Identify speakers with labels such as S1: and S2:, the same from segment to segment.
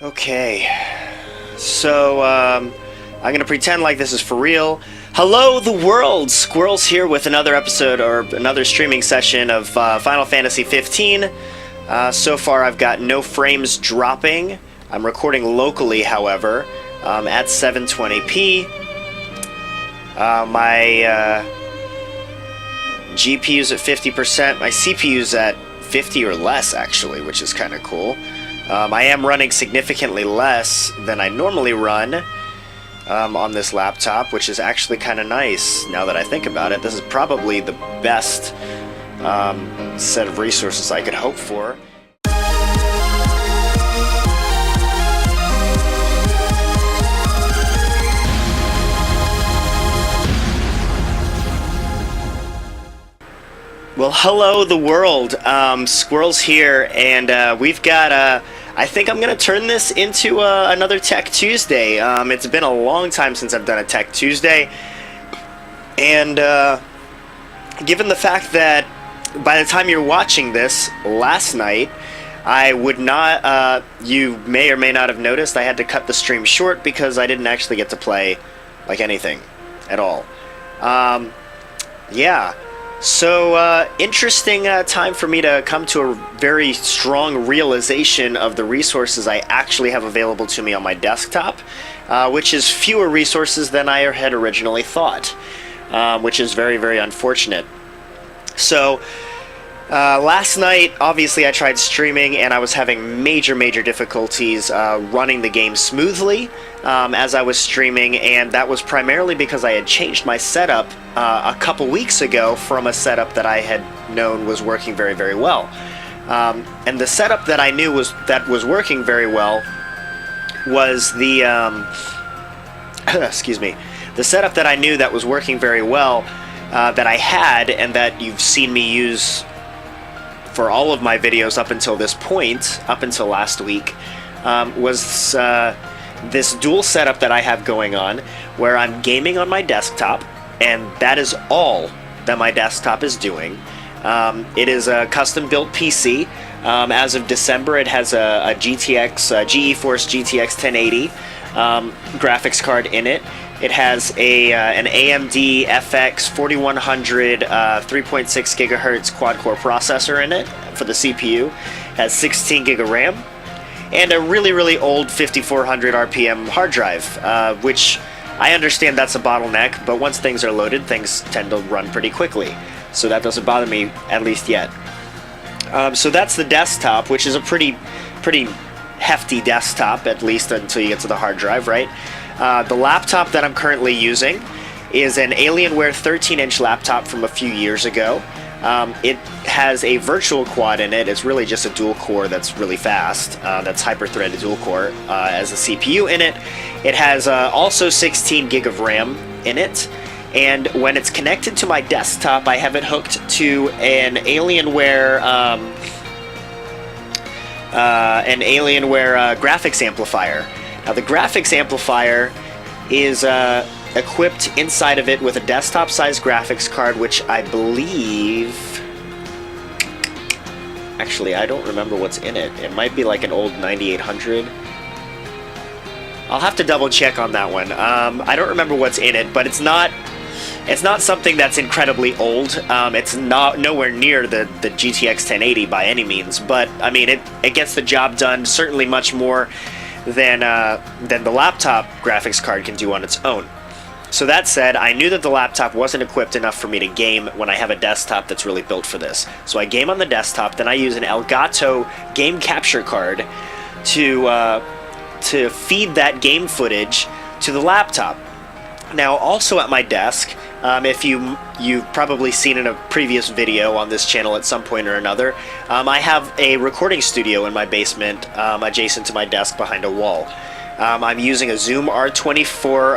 S1: Okay, so I'm gonna pretend like this is for real. Hello the world! Skwirls here with another episode or another streaming session of Final Fantasy 15. So far I've got no frames dropping. I'm recording locally, however, at 720p. My GPU's at 50%, my CPU's at 50 or less actually, which is kind of cool. I am running significantly less than I normally run on this laptop, which is actually kind of nice now that I think about it. This is probably the best set of resources I could hope for. Well, hello the world, Skwirls here, and we've got, I think I'm going to turn this into another Tech Tuesday. It's been a long time since I've done a Tech Tuesday, and given the fact that by the time you're watching this, last night, I would not, you may or may not have noticed, I had to cut the stream short because I didn't actually get to play, like, anything at all. Yeah. So, interesting time for me to come to a very strong realization of the resources I actually have available to me on my desktop, which is fewer resources than I had originally thought, which is very, very unfortunate. So, last night, obviously I tried streaming and I was having major difficulties running the game smoothly as I was streaming, and that was primarily because I had changed my setup a couple weeks ago from a setup that I had known was working very, very well. And the setup that I knew was working very well was the excuse me. The setup that I knew that was working very well that I had and that you've seen me use for all of my videos up until this point, up until last week, was this dual setup that I have going on, where I'm gaming on my desktop, and that is all that my desktop is doing. It is a custom-built PC. As of December, it has a GeForce GTX 1080 graphics card in it. It has an AMD FX 4100 3.6 gigahertz quad-core processor in it for the CPU. It has 16 gig of RAM, and a really old 5400 RPM hard drive, which I understand that's a bottleneck, but once things are loaded, things tend to run pretty quickly. So that doesn't bother me, at least yet. So that's the desktop, which is a pretty hefty desktop, at least until you get to the hard drive, right? The laptop that I'm currently using is an Alienware 13-inch laptop from a few years ago. It has a virtual quad in it. It's really just a dual core that's really fast. That's hyper-threaded dual core as a CPU in it. It has also 16 gig of RAM in it. And when it's connected to my desktop, I have it hooked to an Alienware graphics amplifier. Now, the graphics amplifier is equipped inside of it with a desktop-sized graphics card, which I believe... Actually, I don't remember what's in it. It might be like an old 9800. I'll have to double-check on that one. I don't remember what's in it, but it's not something that's incredibly old. It's not nowhere near the GTX 1080 by any means, but, I mean, it gets the job done certainly much more than the laptop graphics card can do on its own. So that said, I knew that the laptop wasn't equipped enough for me to game when I have a desktop that's really built for this. So I game on the desktop, then I use an Elgato game capture card to feed that game footage to the laptop. Now, also at my desk, if you've probably seen in a previous video on this channel at some point or another, I have a recording studio in my basement adjacent to my desk behind a wall. I'm using a Zoom R24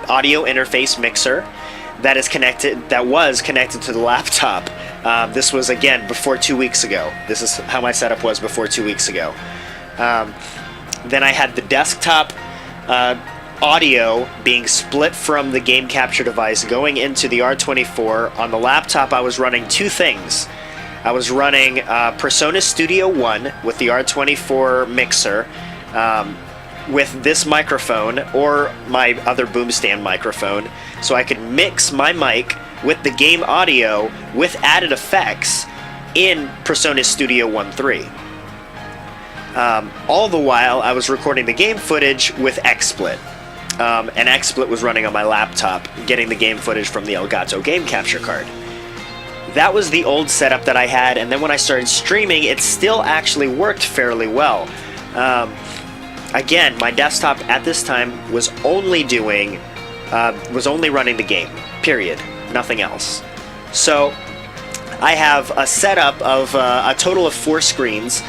S1: audio interface mixer that was connected to the laptop. This was, again, before 2 weeks ago. This is how my setup was before 2 weeks ago. Then I had the desktop audio being split from the game capture device going into the R24. On the laptop, I was running two things. I was running Persona Studio 1 with the R24 mixer, with this microphone or my other boom stand microphone, so I could mix my mic with the game audio with added effects in PreSonus Studio 1.3. All the while I was recording the game footage with XSplit. And XSplit was running on my laptop, getting the game footage from the Elgato game capture card. That was the old setup that I had, and then when I started streaming, it still actually worked fairly well. Again, my desktop at this time was only running the game, period, nothing else. So I have a setup of a total of 4 screens.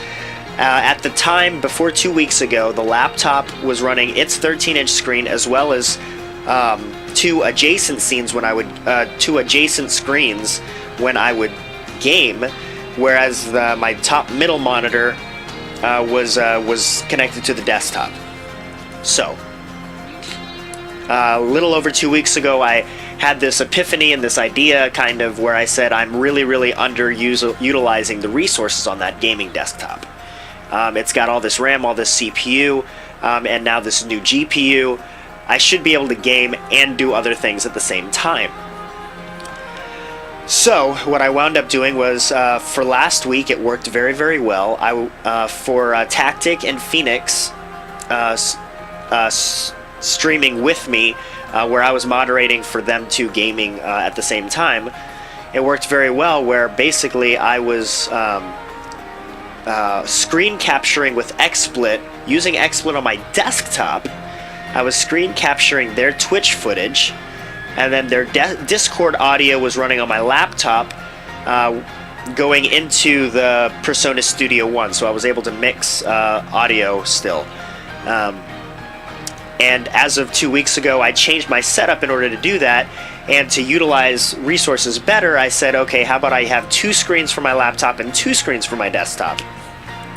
S1: At the time, before 2 weeks ago, the laptop was running its 13-inch screen as well as 2 adjacent screens when I would game, whereas my top middle monitor was connected to the desktop. So, a little over 2 weeks ago, I had this epiphany and this idea kind of where I said I'm really underutilizing the resources on that gaming desktop. It's got all this RAM, all this CPU, and now this new GPU. I should be able to game and do other things at the same time. So what I wound up doing was, for last week, it worked very well. For Tactic and Phoenix streaming with me, where I was moderating for them 2 gaming at the same time, it worked very well, where basically I was screen capturing with XSplit, using XSplit on my desktop. I was screen capturing their Twitch footage, and then their Discord audio was running on my laptop, going into the PreSonus Studio 1, so I was able to mix audio still. And as of 2 weeks ago, I changed my setup in order to do that, and to utilize resources better, I said, okay, how about I have 2 screens for my laptop and 2 screens for my desktop,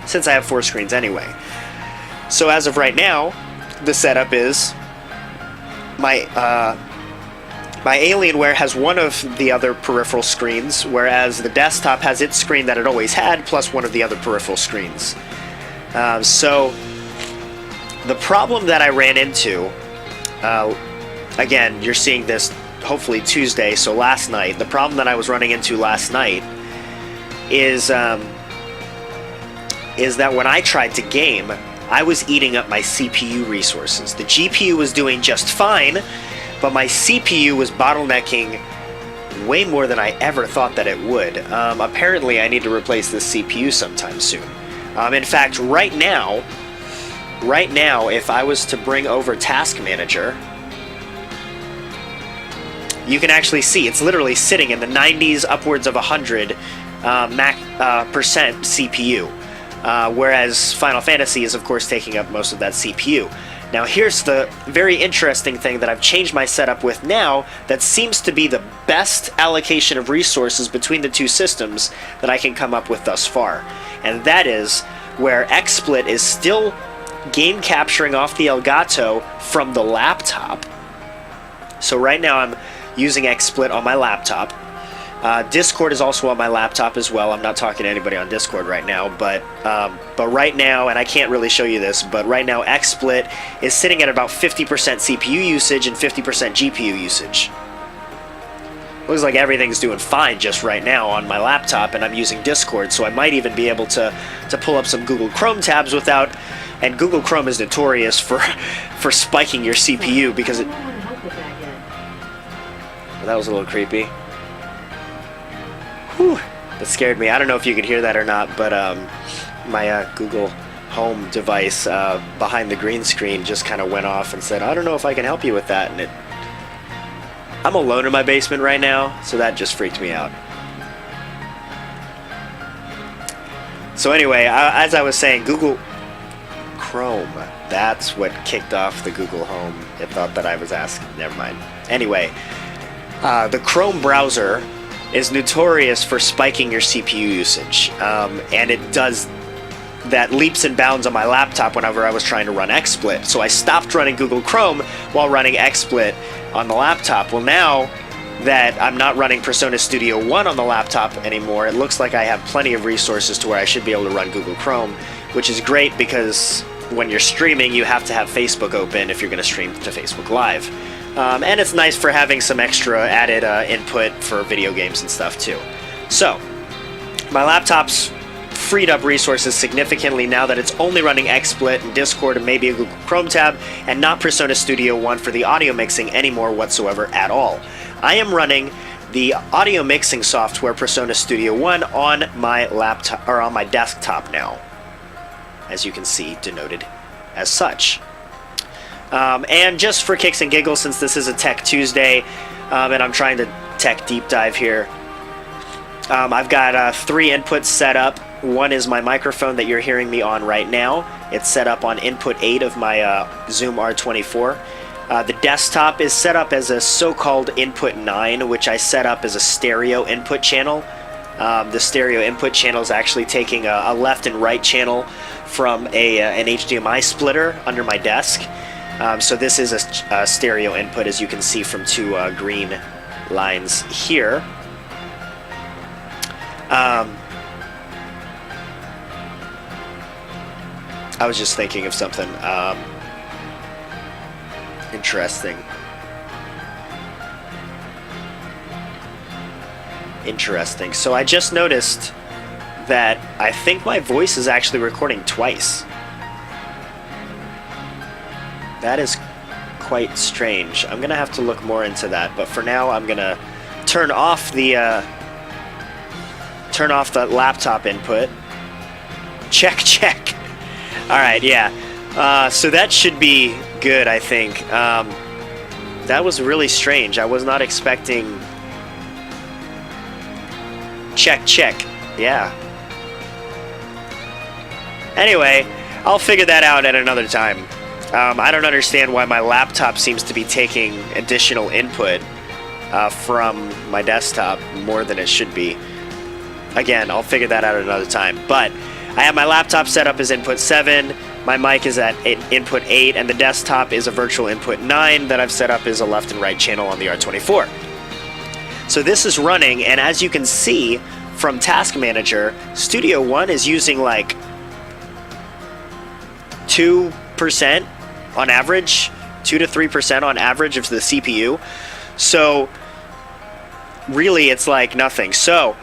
S1: since I have 4 screens anyway. So as of right now, the setup is my Alienware has one of the other peripheral screens, whereas the desktop has its screen that it always had, plus one of the other peripheral screens. So the problem that I ran into, again, you're seeing this hopefully Tuesday, so last night, the problem that I was running into last night is that when I tried to game, I was eating up my CPU resources. The GPU was doing just fine, but my CPU was bottlenecking way more than I ever thought that it would. Apparently, I need to replace this CPU sometime soon. In fact, right now, if I was to bring over Task Manager, you can actually see it's literally sitting in the 90s, upwards of 100 percent CPU. Whereas Final Fantasy is, of course, taking up most of that CPU. Now, here's the very interesting thing that I've changed my setup with now that seems to be the best allocation of resources between the 2 systems that I can come up with thus far. And that is where XSplit is still game capturing off the Elgato from the laptop. So right now I'm using XSplit on my laptop. Discord is also on my laptop as well. I'm not talking to anybody on Discord right now, but right now, and I can't really show you this, but right now XSplit is sitting at about 50% CPU usage and 50% GPU usage. Looks like everything's doing fine just right now on my laptop, and I'm using Discord, so I might even be able to pull up some Google Chrome tabs without, and Google Chrome is notorious for spiking your CPU because it... Well, that was a little creepy. Whew, that scared me. I don't know if you could hear that or not, but my Google Home device behind the green screen just kind of went off and said, I don't know if I can help you with that. And I'm alone in my basement right now, so that just freaked me out. So anyway, as I was saying, Google Chrome, that's what kicked off the Google Home. It thought that I was asking. Never mind. Anyway, the Chrome browser is notorious for spiking your CPU usage, and it does that leaps and bounds on my laptop whenever I was trying to run XSplit. So I stopped running Google Chrome while running XSplit on the laptop. Well, now that I'm not running PreSonus Studio 1 on the laptop anymore, it looks like I have plenty of resources to where I should be able to run Google Chrome, which is great because when you're streaming, you have to have Facebook open if you're going to stream to Facebook Live. And it's nice for having some extra added input for video games and stuff too. So, my laptop's freed up resources significantly now that it's only running XSplit and Discord and maybe a Google Chrome tab, and not Persona Studio One for the audio mixing anymore whatsoever at all. I am running the audio mixing software Persona Studio One on my laptop, or on my desktop now, as you can see denoted as such. And just for kicks and giggles, since this is a Tech Tuesday, and I'm trying to tech deep dive here, I've got 3 inputs set up. One is my microphone that you're hearing me on right now. It's set up on input 8 of my Zoom R24. The desktop is set up as a so-called input 9, which I set up as a stereo input channel. The stereo input channel is actually taking a left and right channel from an HDMI splitter under my desk. So this is a stereo input, as you can see from 2 green lines here. I was just thinking of something interesting. So I just noticed that I think my voice is actually recording twice. That is quite strange. I'm gonna have to look more into that, but for now I'm gonna turn off the laptop input. Check. Alright, yeah. So that should be good, I think. That was really strange. I was not expecting... Check. Yeah. Anyway, I'll figure that out at another time. I don't understand why my laptop seems to be taking additional input from my desktop more than it should be. Again, I'll figure that out at another time. But I have my laptop set up as input 7, my mic is at input 8, and the desktop is a virtual input 9 that I've set up as a left and right channel on the R24. So this is running, and as you can see from Task Manager, Studio One is using like 2% on average, 2 to 3% on average of the CPU. So really it's like nothing. So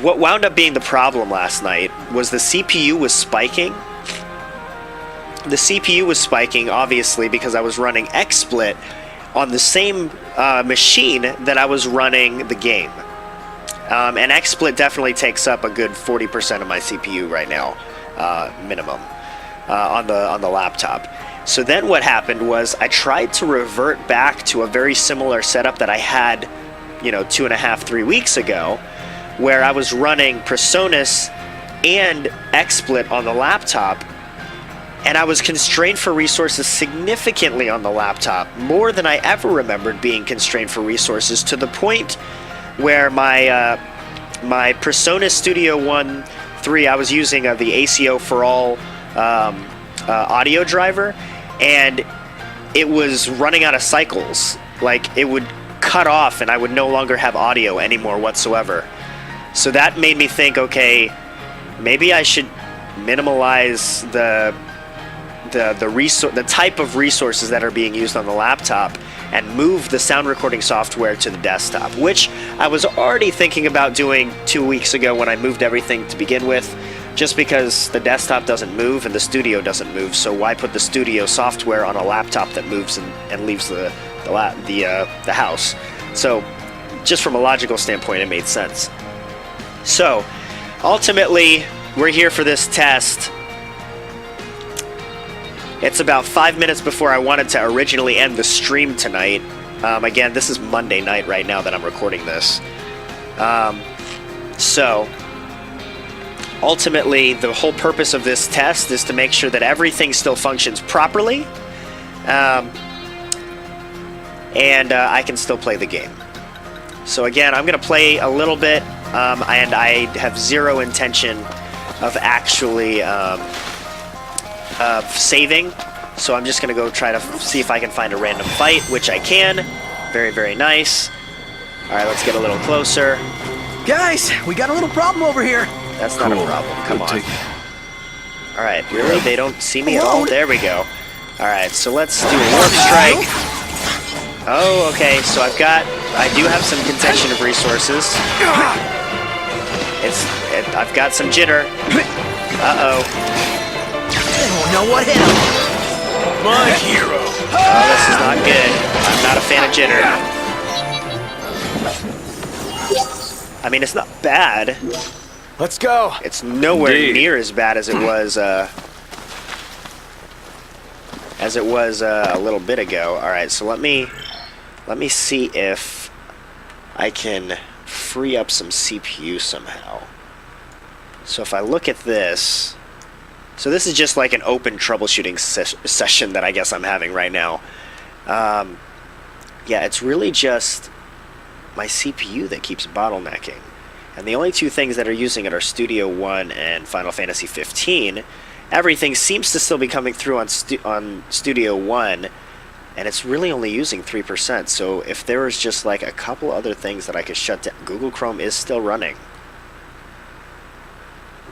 S1: what wound up being the problem last night was the CPU was spiking. The CPU was spiking, obviously, because I was running XSplit on the same machine that I was running the game. And XSplit definitely takes up a good 40% of my CPU right now, minimum, on the laptop. So then what happened was I tried to revert back to a very similar setup that I had, 2.5, 3 weeks ago, where I was running Presonus and XSplit on the laptop, and I was constrained for resources significantly on the laptop, more than I ever remembered being constrained for resources, to the point where my Presonus Studio One 3, I was using the ACO for All audio driver, and it was running out of cycles. Like, it would cut off and I would no longer have audio anymore whatsoever. So that made me think, okay, maybe I should minimalize the type of resources that are being used on the laptop and move the sound recording software to the desktop, which I was already thinking about doing 2 weeks ago when I moved everything to begin with, just because the desktop doesn't move and the studio doesn't move, so why put the studio software on a laptop that moves and leaves the house? So just from a logical standpoint, it made sense. So ultimately, we're here for this test. It's about 5 minutes before I wanted to originally end the stream tonight. Again, this is Monday night right now that I'm recording this. So ultimately, the whole purpose of this test is to make sure that everything still functions properly, and I can still play the game. So again, I'm going to play a little bit, and I have zero intention of actually saving, so I'm just going to go try to see if I can find a random fight, which I can. Very, very nice. Alright, let's get a little closer.
S2: Guys, we got a little problem over here.
S1: That's not a problem. Come on. Alright, really? They don't see me at all? There we go. Alright, so let's do a warp strike. Oh, okay, so I do have some contention of resources. I've got some jitter. Uh-oh.
S2: They won't know what hit him.
S3: My hero.
S1: Oh, this is not good. I'm not a fan of jitter. I mean, it's not bad.
S3: Let's go.
S1: It's nowhere
S3: Indeed.
S1: near as bad as it was a little bit ago. All right, so let me see if I can free up some CPU somehow. So if I look at this, so this is just like an open troubleshooting session that I guess I'm having right now. Yeah, it's really just my CPU that keeps bottlenecking. And the only two things that are using it are Studio One and Final Fantasy 15. Everything seems to still be coming through on Studio One, and it's really only using 3%. So if there was just like a couple other things that I could shut down, Google Chrome is still running.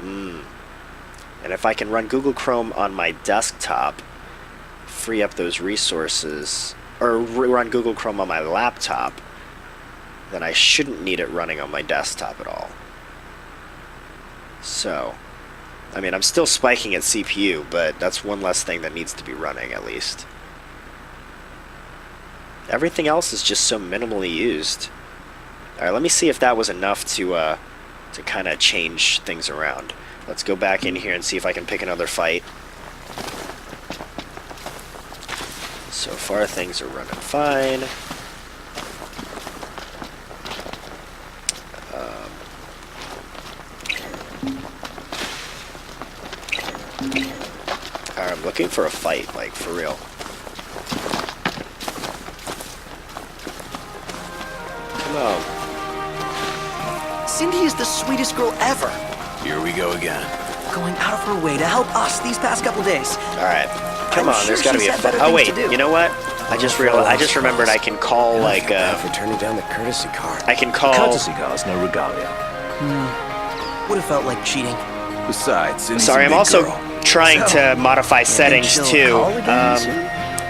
S1: And if I can run Google Chrome on my desktop, free up those resources, or run Google Chrome on my laptop, then I shouldn't need it running on my desktop at all. So, I mean, I'm still spiking at CPU, but that's one less thing that needs to be running, at least. Everything else is just so minimally used. Alright, let me see if that was enough to kind of change things around. Let's go back in here and see if I can pick another fight. So far, things are running fine. I'm looking for a fight, like, for real. Come on.
S2: Cindy is the sweetest girl ever.
S3: Here we go again.
S2: Going out of her way to help us these past couple days.
S1: Alright. Come on, there's gotta be a fight. Oh, wait, you know what? I just remembered I can call, like,
S3: for turning down the courtesy car.
S1: I can call...
S4: Courtesy car's no regalia.
S2: Would have felt like cheating.
S4: Besides, Cindy's
S1: Sorry,
S4: a
S1: I'm
S4: big
S1: also
S4: girl.
S1: trying to modify settings, too.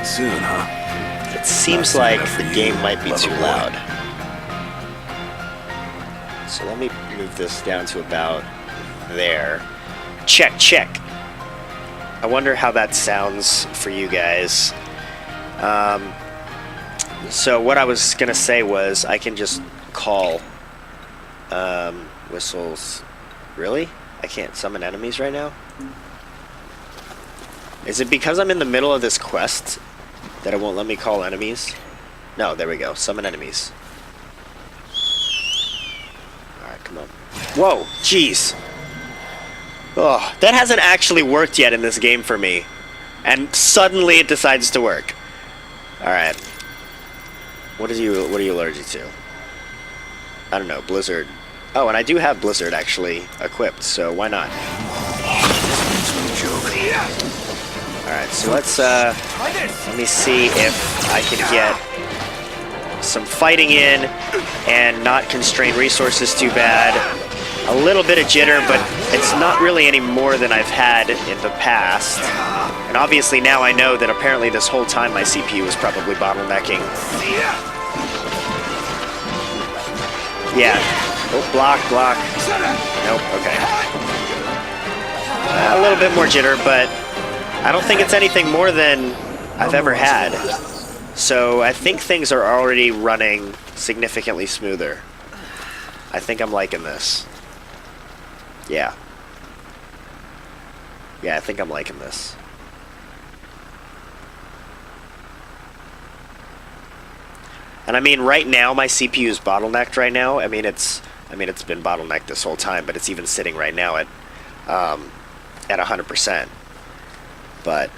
S4: Soon, huh?
S1: It seems like the game might be too loud. So let me move this down to about there. Check, check. I wonder how that sounds for you guys. So what I was gonna say was I can just call whistles. Really? I can't summon enemies right now? Is it because I'm in the middle of this quest that it won't let me call enemies? No, there we go. Summon enemies. Alright, come on. Whoa, jeez. Oh, that hasn't actually worked yet in this game for me. And suddenly it decides to work. Alright. What are you allergic to? I don't know, Blizzard. Oh, and I do have Blizzard actually equipped, so why not? Alright, so let's let me see if I can get some fighting in and not constrain resources too bad. A little bit of jitter, but it's not really any more than I've had in the past. And obviously now I know that apparently this whole time my CPU was probably bottlenecking. Yeah. Oh, block, block. Nope, okay. A little bit more jitter, but I don't think it's anything more than I've ever had. So I think things are already running significantly smoother. I think I'm liking this. Yeah. Yeah, I think I'm liking this. And I mean, right now my CPU is bottlenecked right now. I mean, it's been bottlenecked this whole time, but it's even sitting right now at 100%. But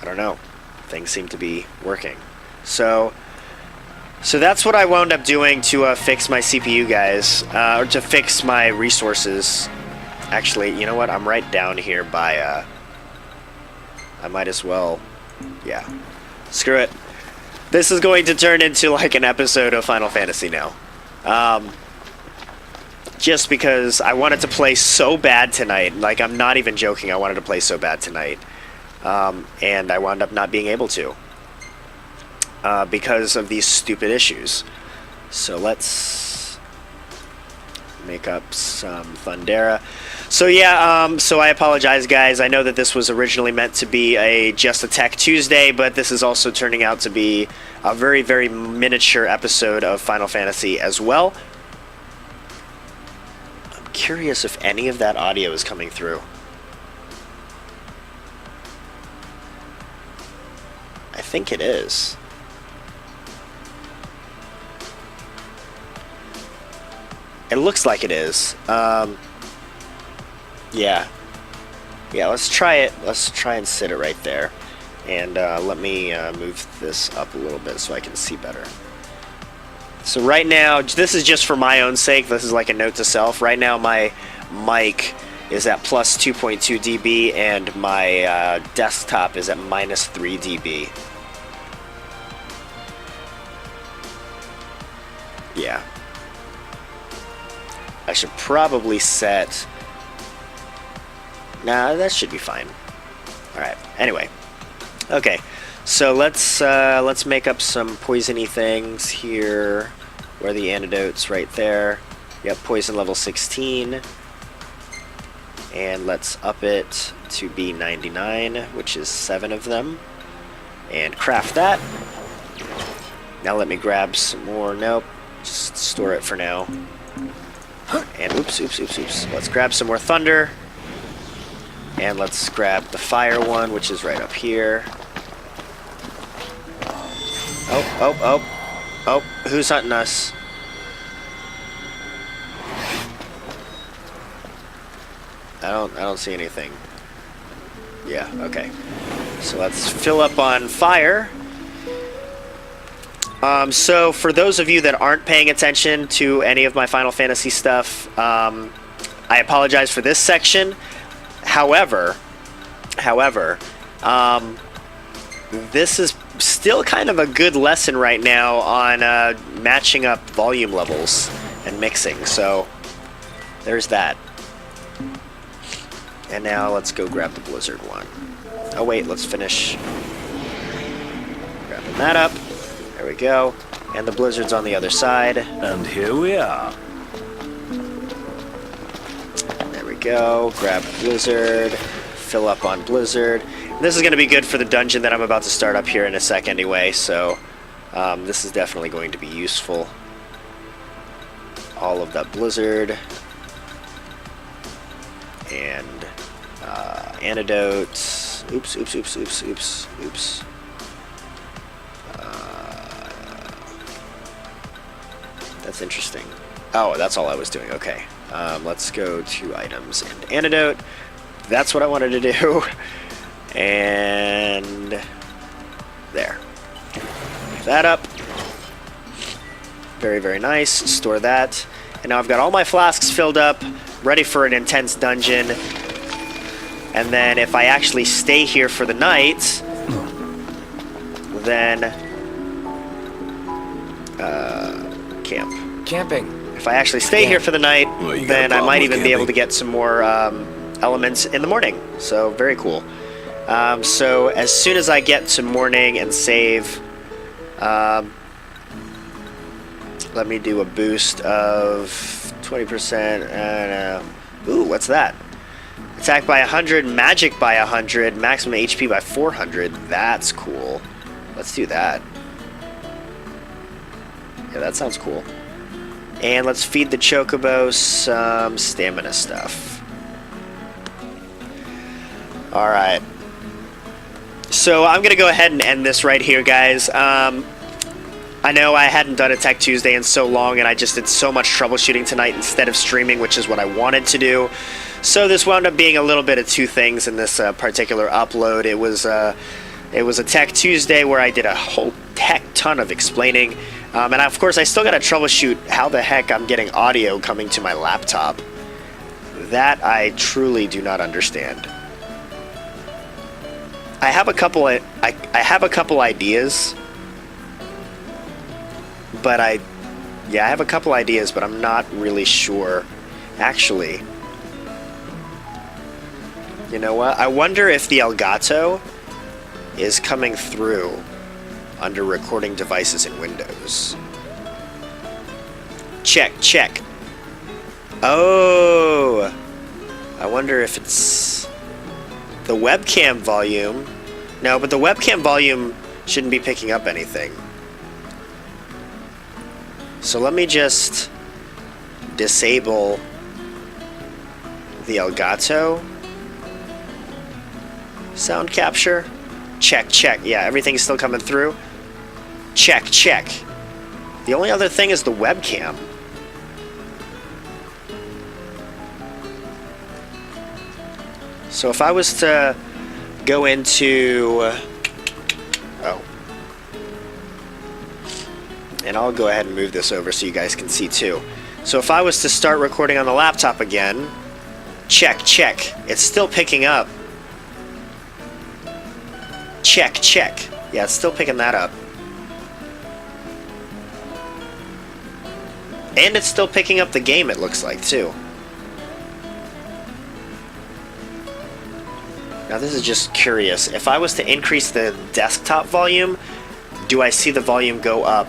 S1: I don't know. Things seem to be working. So that's what I wound up doing to fix my CPU, guys, or to fix my resources. Actually, you know what? I'm right down here by. I might as well. Yeah. Screw it. This is going to turn into like an episode of Final Fantasy now. just because I wanted to play so bad tonight. Like, I'm not even joking. I wanted to play so bad tonight. And I wound up not being able to. Because of these stupid issues. So let's make up some Thundera. So yeah, so I apologize, guys. I know that this was originally meant to be a Just a Tech Tuesday, but this is also turning out to be a very, very miniature episode of Final Fantasy as well. I'm curious if any of that audio is coming through. I think it is. It looks like it is. Yeah. Yeah, let's try it. Let's try and sit it right there. And let me move this up a little bit so I can see better. So right now, this is just for my own sake. This is like a note to self. Right now, my mic is at plus 2.2 dB, and my desktop is at minus 3 dB. Yeah. I should probably set... Nah, that should be fine. Alright, anyway. Okay, so let's make up some poisony things here. Where are the antidotes? Right there. Yep, poison level 16. And let's up it to be 99, which is 7 of them. And craft that. Now let me grab some more. Nope, just store it for now. And oops. Let's grab some more thunder. And let's grab the fire one, which is right up here. Oh, who's hunting us? I don't see anything. Yeah, okay. So let's fill up on fire. So for those of you that aren't paying attention to any of my Final Fantasy stuff, I apologize for this section. However, this is still kind of a good lesson right now on matching up volume levels and mixing. So there's that. And now let's go grab the Blizzard one. Oh wait, let's finish grabbing that up. There we go. And the Blizzard's on the other side.
S4: And here we are.
S1: There we go. Grab Blizzard. Fill up on Blizzard. This is going to be good for the dungeon that I'm about to start up here in a sec anyway, so this is definitely going to be useful. All of that Blizzard. And antidotes. Oops. That's interesting. Oh, that's all I was doing. Okay. Let's go to items and antidote. That's what I wanted to do. And there. Leave that up. Very, very nice. Store that. And now I've got all my flasks filled up, ready for an intense dungeon. And then if I actually stay here for the night, then
S3: Camping.
S1: if I actually stay here for the night,
S3: Well, you got
S1: then
S3: a
S1: I
S3: problem
S1: might
S3: with
S1: even be able
S3: camping.
S1: to get some more elements in the morning. So very cool. So as soon as I get to morning and save, let me do a boost of 20%. Ooh, what's that? Attack by 100, magic by 100, maximum HP by 400. That's cool. Let's do that. Yeah, that sounds cool. And let's feed the Chocobo some stamina stuff. Alright. So I'm going to go ahead and end this right here, guys. I know I hadn't done a Tech Tuesday in so long, and I just did so much troubleshooting tonight instead of streaming, which is what I wanted to do. So this wound up being a little bit of two things in this particular upload. It was a Tech Tuesday where I did a whole heck ton of explaining. And of course, I still got to troubleshoot how the heck I'm getting audio coming to my laptop. That I truly do not understand. I have a couple ideas, but I have a couple ideas, but I'm not really sure Actually, you know what? I wonder if the Elgato is coming through under recording devices in Windows. Check, check. Oh, I wonder if it's the webcam volume. No, but the webcam volume shouldn't be picking up anything. So let me just disable the Elgato sound capture. Check, check. Yeah, everything's still coming through. Check, check. The only other thing is the webcam. So if I was to go into... Oh. And I'll go ahead and move this over so you guys can see too. So if I was to start recording on the laptop again, check, check. It's still picking up. Check, check. Yeah, it's still picking that up. And it's still picking up the game, it looks like, too. Now this is just curious. If I was to increase the desktop volume, do I see the volume go up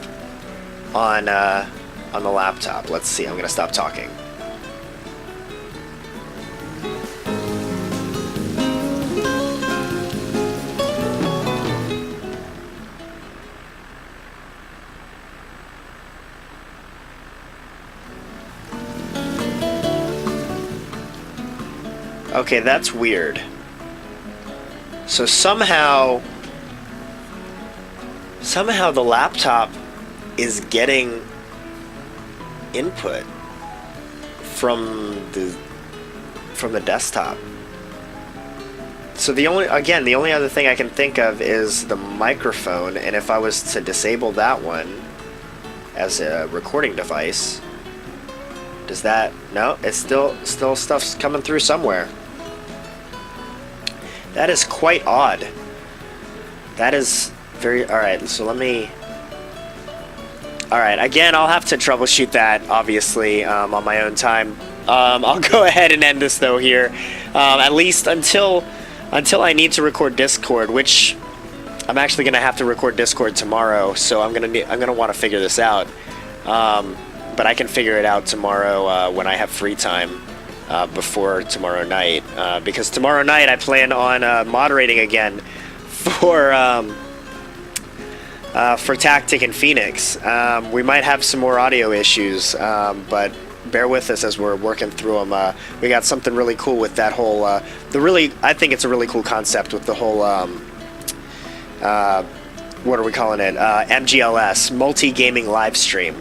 S1: on the laptop? Let's see. I'm going to stop talking. Okay, that's weird. So somehow the laptop is getting input from the desktop. So the only other thing I can think of is the microphone, and if I was to disable that one as a recording device, does that... No, it's still stuff's coming through somewhere. That is quite odd. That is very... Alright, so let me... Alright, again, I'll have to troubleshoot that, obviously, on my own time. I'll go ahead and end this, though, here. At least until I need to record Discord, which I'm actually going to have to record Discord tomorrow, so I'm gonna want to figure this out. But I can figure it out tomorrow when I have free time. Before tomorrow night, because tomorrow night I plan on moderating again for Tactic and Phoenix. We might have some more audio issues, but bear with us as we're working through them. We got something really cool with that whole I think it's a really cool concept with the whole what are we calling it, MGLS, multi-gaming live stream,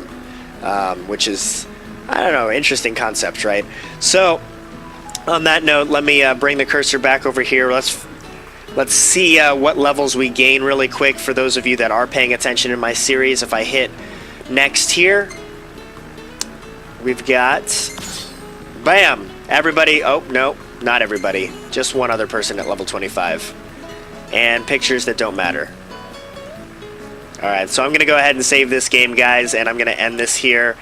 S1: which is, I don't know, interesting concept, right? So, on that note, let me bring the cursor back over here. Let's see what levels we gain really quick for those of you that are paying attention in my series. If I hit next here, we've got, bam, everybody. Oh, no, not everybody. Just one other person at level 25. And pictures that don't matter. Alright, so I'm going to go ahead and save this game, guys, and I'm going to end this here.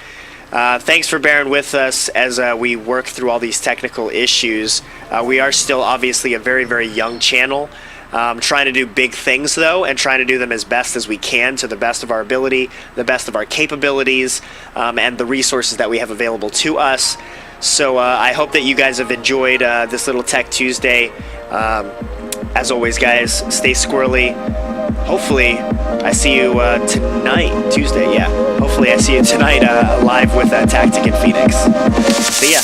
S1: Thanks for bearing with us as we work through all these technical issues. We are still obviously a very, very young channel. Trying to do big things, though, and trying to do them as best as we can, to the best of our ability, the best of our capabilities, and the resources that we have available to us. So I hope that you guys have enjoyed this little Tech Tuesday. As always, guys, stay squirrely. Hopefully, I see you tonight, Tuesday, yeah. Hopefully, I see you tonight live with Tactic in Phoenix. See ya.